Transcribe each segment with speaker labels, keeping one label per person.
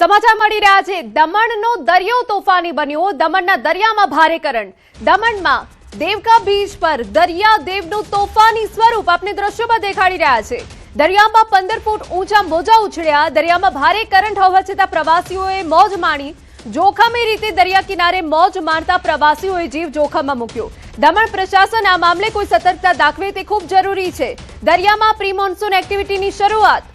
Speaker 1: સમાચાર મળી રહ્યા છે દમણનો દરિયો તોફાની બન્યો। દમણના દરિયામાં ભારે કરંટ। દમણમાં દેવકા બીચ પર દરિયા દેવનું તોફાની સ્વરૂપ આપને દ્રશ્યોમાં દેખાડી રહ્યા છે। દરિયામાં 15 ફૂટ ઊંચા મોજા ઉછળ્યા। દરિયામાં ભારે કરંટ હોવા છતાં પ્રવાસીઓએ મોજ માણી। જોખમી રીતે દરિયા કિનારે મોજ માણતા પ્રવાસીઓએ જીવ જોખમમાં મૂક્યો। દમણ પ્રશાસન આ મામલે કોઈ સતર્કતા દાખવે તે ખૂબ જરૂરી છે। દરિયામાં પ્રી મોન્સૂન એક્ટિવિટીની શરૂઆત।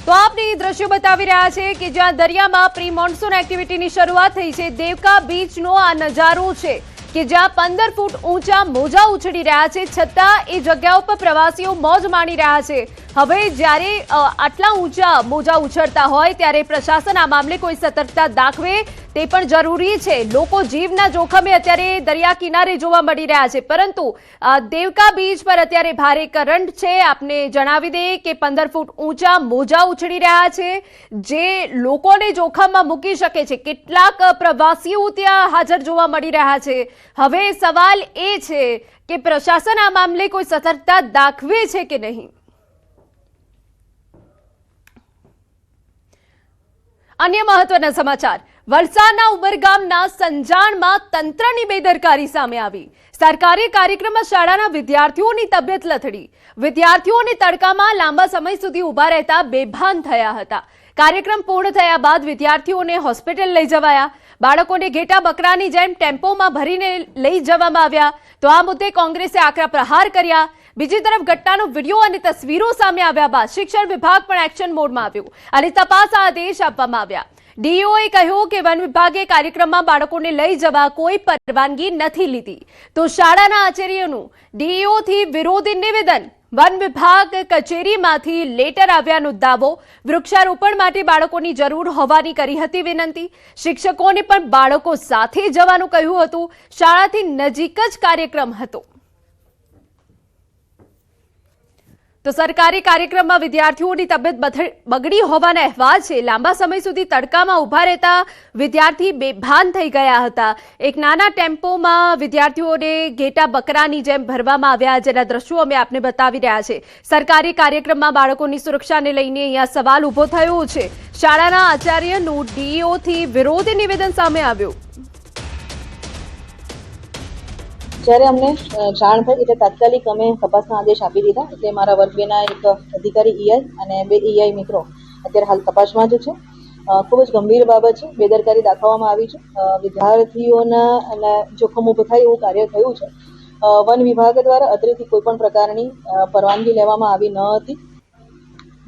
Speaker 1: तो आपने ये दृश्य बतावी रहा है कि ज्यादा दरियाમાં प्री मॉन्सून एक्टिविटीની શરૂઆત થઈ છે। દેવકા બીચનો આ નજારો છે કે જ્યાં 15 ફૂટ ઊંચા મોજા ઉછળી રહ્યા છે, છતાં એ જગ્યાઓ પર પ્રવાસીઓ મોજ માણી રહ્યા છે। હવે જ્યારે આટલા ઊંચા મોજા ઉછળતા હોય ત્યારે પ્રશાસન આ મામલે કોઈ સતર્કતા દાખવે તે પણ જરૂરી છે। લોકો જીવના જોખમે અત્યારે દરિયા કિનારે જોવા મળી રહ્યા છે, પરંતુ દેવકા બીચ પર અત્યારે ભારે કરંટ છે। આપને જણાવી દઈએ કે 15 ફૂટ ઊંચા મોજા ઉછળી રહ્યા છે, જે લોકોને જોખમમાં મૂકી શકે છે। કેટલાક પ્રવાસીઓ ત્યાં હાજર જોવા મળી રહ્યા છે। હવે સવાલ એ છે કે પ્રશાસન આ મામલે કોઈ સતર્કતા દાખવે છે કે નહીં। अन्य महत्वना समाचार। वलसाडना उमरगामना संजाणमां तंत्रनी बेदरकारी सामे आवी। सरकारी कार्यक्रममां शाळाना विद्यार्थीओनी तबियत लथड़ी। विद्यार्थीओने तड़कामां लांबा समय सुधी उभा रहता बेभान थया हता। कार्यक्रम पूर्ण थया बाद विद्यार्थीओने होस्पिटल लई जवाया। बाळकोने घेटा बकरानी जेम टेम्पोमां भरीने लई जवामां આવ્યા। तो आ मुद्दे कांग्रेसे आकरा प्रहार कर्या। બીજી તરફ ઘટનાનો વિડિયો અને તસવીરો સામે આવ્યા બાદ શિક્ષણ વિભાગ પણ એક્શન મોડમાં આવ્યું અને તપાસ આદેશ આપવામાં આવ્યા। ડીઓએ કહ્યું કે વન વિભાગે કાર્યક્રમમાં બાળકોને લઈ જવા કોઈ પરવાનગી નથી લીધી, તો શાળાના આચાર્યનું ડીઓથી વિરોધી નિવેદન। વન વિભાગ કચેરીમાંથી લેટર આવ્યાનો દાવો। વૃક્ષારોપણ માટે બાળકોની જરૂર હોવાની કરી હતી વિનંતી। શિક્ષકોને પણ બાળકો સાથે જવાનું કહ્યું હતું। શાળાથી નજીક જ કાર્યક્રમ હતો। तो सरकारी कार्यक्रम में विद्यार्थीओनी तबियत बगड़ी होवाना अहेवाल छे। लांबा समय सुधी तड़कामां उभा रहता विद्यार्थी बेभान थई गया हता। एक नाना टेम्पोमां विद्यार्थीओने घेटा बकरानी जेम भरवामां आव्या, जेना दृश्यो अमे आपने बतावी रह्या छे। सरकारी कार्यक्रममां बाळकोनी सुरक्षाने लईने अहींया सवाल उभो थयो छे। शाळाना आचार्यनुं डीओथी विरोधी निवेदन सामे આવ્યું।
Speaker 2: જ્યારે અમને જાણ થઈ એટલે તાત્કાલિક અમે તપાસના આદેશ આપી દીધા। એટલે મારા વર્ગ બેના એક અધિકારી ઈઆઈ અને 2 ઈઆઈ મિત્રો અત્યારે હાલ તપાસમાં જ છે। ખૂબ જ ગંભીર બાબત છે, બેદરકારી દાખવવામાં આવી છે। વિદ્યાર્થીઓના જોખમ ઊભું થાય એવું કાર્ય થયું છે। વન વિભાગ દ્વારા અત્રેથી કોઈ પણ પ્રકારની પરવાનગી લેવામાં આવી ન હતી।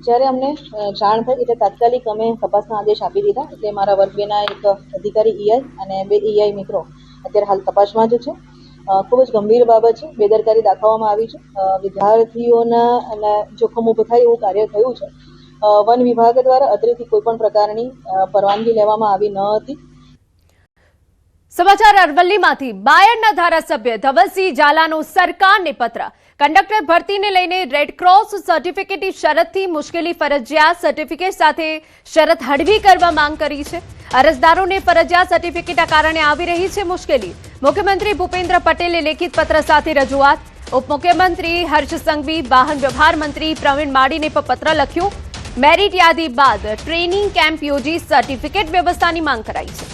Speaker 2: જ્યારે અમને જાણ થઈ એટલે તાત્કાલિક અમે તપાસના આદેશ આપી દીધા। એટલે મારા વર્ગ બેના એક અધિકારી ઈઆઈ અને 2 ઈઆઈ મિત્રો અત્યારે હાલ તપાસમાં જ છે। ખૂબ જ ગંભીર બાબત છે, બેદરકારી દાખવવામાં આવી છે। વિદ્યાર્થીઓના જોખમ ઊભું થાય એવું કાર્ય થયું છે। વન વિભાગ દ્વારા અત્રેથી કોઈ પણ પ્રકારની પરવાનગી લેવામાં આવી ન હતી।
Speaker 1: समाचार अरवल्लीमांथी। बायडना धारासभ्य धवलसिंह झालानो सरकारने पत्र। कंडक्टर भर्तीने लईने रेडक्रॉस सर्टिफिकेटनी शरतथी मुश्केली फरजियात सर्टिफिकेट साथे शरत हळवी करवा मांग करी छे। अरजदारोने फरजियात सर्टिफिकेटना कारणे आवी रही छे मुश्केली। मुख्यमंत्री भूपेन्द्र पटेले लेखित पत्र साथे रजूआत। उपमुख्यमंत्री हर्ष संघवी, वाहन व्यवहार मंत्री प्रवीण माळीने पण पत्र लख्युं। मेरिट यादी बाद ट्रेनिंग केम्प योजी सर्टिफिकेट व्यवस्थानी मांग कराई छे।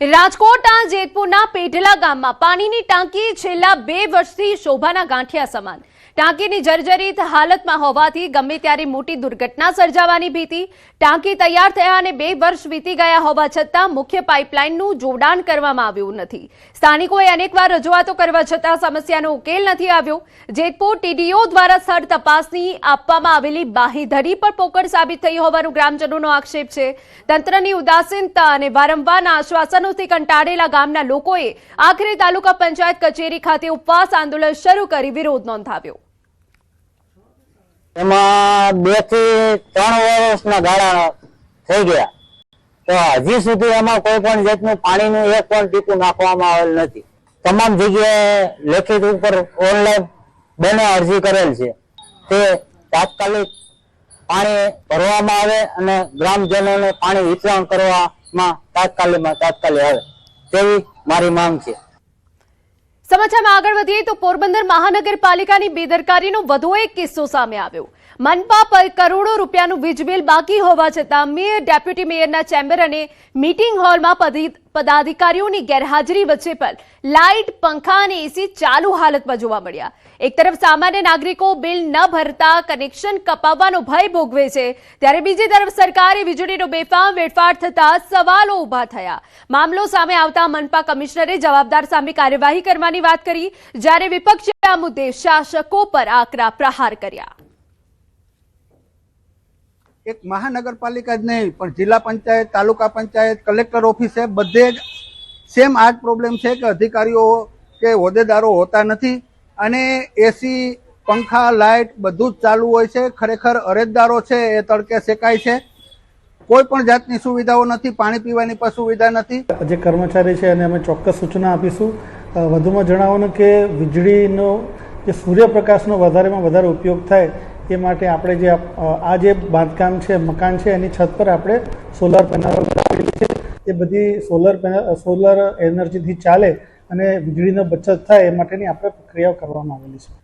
Speaker 1: રાજકોટના જેતપુરના પેઢલા ગામમાં પાણીની ટાંકી છેલ્લા 2 વર્ષથી શોભાના ગાંઠિયા સમાન। ટાંકીની જર્જરિત હાલતમાં હોવાથી ગમે ત્યારે મોટી દુર્ઘટના સર્જાવાની ભીતિ। ટાંકી તૈયાર થયા અને 2 વર્ષ વીતી ગયા હોવા છતાં મુખ્ય પાઇપલાઇનનું જોડાણ કરવામાં આવ્યું નથી। સ્થાનિકોએ અનેકવાર રજૂઆતો કરવા છતાં સમસ્યાનો ઉકેલ નથી આવ્યો। જેતપુર ટીડીઓ દ્વારા સ્થળ તપાસની આપવામાં આવેલી બાંહેધરી પર પોકળ સાબિત થઈ હોવાનો ગ્રામજનોનો આક્ષેપ છે। તંત્રની ઉદાસીનતા અને વારંવારના આશ્વાસનોથી કંટાળેલા ગામના લોકોએ આખરે તાલુકા પંચાયત કચેરી ખાતે ઉપવાસ આંદોલન શરૂ કરી વિરોધ નોંધાવ્યો।
Speaker 3: એમાં 2 થી 3 વર્ષના ગાળા થઈ ગયા, તો હજી સુધી એમાં કોઈ પણ જાતનું પાણીનું એક પણ ટીપું નાખવામાં આવેલ નથી। તમામ જગ્યાએ લેખિત ઉપર ઓનલાઈન બંને અરજી કરેલ છે, તે તાત્કાલિક પાણી ભરવામાં આવે અને ગ્રામજનોને પાણી વિતરણ કરવામાં તાત્કાલિક આવે તેવી મારી માંગ છે।
Speaker 1: સમાચારમાં આગળ વધીએ તો પોરબંદર મહાનગરપાલિકાની બેદરકારીનો વધુ એક કિસ્સો સામે આવ્યો. મનપા પર કરોડો રૂપિયાનું વીજ બિલ બાકી હોવા છતાં મેયર, ડેપ્યુટી મેયરના ચેમ્બર અને મીટિંગ હોલમાં પદાધિકારીઓની ગેરહાજરી વચ્ચે પણ લાઇટ, પંખા અને એસી ચાલુ હાલતમાં જોવા મળ્યા. એક તરફ સામાન્ય નાગરિકો બિલ ન ભરતા કનેક્શન કપાવવાનો ભય ભોગવે છે, ત્યારે બીજી તરફ સરકારે વીજળીનો બેફામ વેડફાટ થતા સવાલો ઉભા થયા. મામલો સામે આવતા મનપા કમિશનરે જવાબદાર સામે કાર્યવાહી કરવાની વાત કરી, જ્યારે વિપક્ષે આ મુદ્દે શાસકો પર આકરા પ્રહાર કર્યા.
Speaker 4: એક મહાનગરપાલિકા જ નહીં પણ જિલ્લા પંચાયત, તાલુકા પંચાયત, કલેક્ટર ઓફિસે બધે જ સેમ આ જ પ્રોબ્લેમ છે કે અધિકારીઓ કે હોદ્દેદારો હોતા નથી અને એસી, પંખા, લાઇટ બધું જ ચાલુ હોય છે. ખરેખર અરજદારો છે એ તડકે શેકાય છે. કોઈ પણ જાતની સુવિધાઓ નથી, પાણી પીવાની પણ સુવિધા નથી.
Speaker 5: જે કર્મચારી છે અને અમે ચોક્કસ સૂચના આપીશું. વધુમાં જણાવવાનું કે વીજળીનો જે સૂર્યપ્રકાશનો વધારેમાં વધારે ઉપયોગ થાય એ માટે આપણે જે આ જે બાંધકામ છે, મકાન છે, એની છત પર આપણે સોલાર પેનલ લગાવેલી છે. એ બધી સોલર એનર્જીથી ચાલે અને વીજળીનો બચત થાય એ માટેની આપણે પ્રક્રિયાઓ કરવામાં આવેલી છે.